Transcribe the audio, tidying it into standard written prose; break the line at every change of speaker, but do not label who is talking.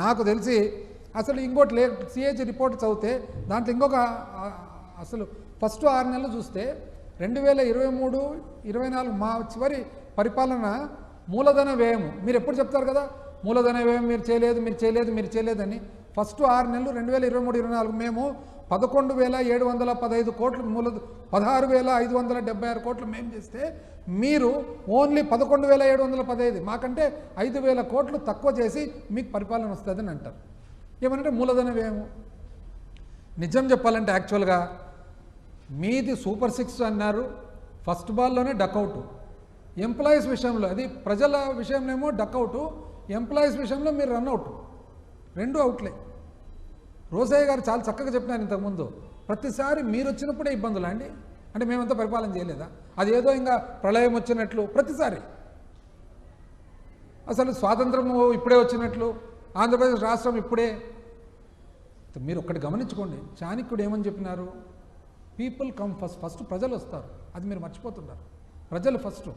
నాకు తెలిసి అసలు ఇంకోటి సిఏజీ రిపోర్ట్ చదివితే దాంట్లో ఇంకొక అసలు ఫస్ట్ 6 నెలలు చూస్తే 2023-24 మా చివరి పరిపాలన మూలధన వ్యయము మీరు ఎప్పుడు చెప్తారు కదా మూలధన వ్యయం మీరు చేయలేదని ఫస్ట్ 6 నెలలు 2023-24 మేము 11,715 కోట్లు 16,576 కోట్లు మేము చేస్తే మీరు ఓన్లీ 11,715 మాకంటే 5,000 కోట్లు తక్కువ చేసి మీకు పరిపాలన వస్తుందని అంటారు. ఏమనంటే మూలధన వ్యయము. నిజం చెప్పాలంటే యాక్చువల్గా మీది సూపర్ 6 అన్నారు, ఫస్ట్ బాల్లోనే డక్అవుట్. ఎంప్లాయీస్ విషయంలో అది ప్రజల విషయంలో డక్అవుట్, ఎంప్లాయీస్ విషయంలో మీరు రన్అవుట్, 2 అవుట్లే. రోసయ్య గారు చాలా చక్కగా చెప్పినారు ఇంతకుముందు, ప్రతిసారి మీరు వచ్చినప్పుడే ఇబ్బందులా అండి అంటే మేమంతా పరిపాలన చేయలేదా? అది ఏదో ఇంకా ప్రళయం వచ్చినట్లు ప్రతిసారి, అసలు స్వాతంత్రం ఇప్పుడే వచ్చినట్లు, ఆంధ్రప్రదేశ్ రాష్ట్రం ఇప్పుడే. మీరు ఒక్కటి గమనించుకోండి, చాణక్యుడు ఏమని చెప్పినారు, పీపుల్ కమ్ ఫస్ట్, ప్రజలు వస్తారు, అది మీరు మర్చిపోతున్నారు. ప్రజలు ఫస్ట్.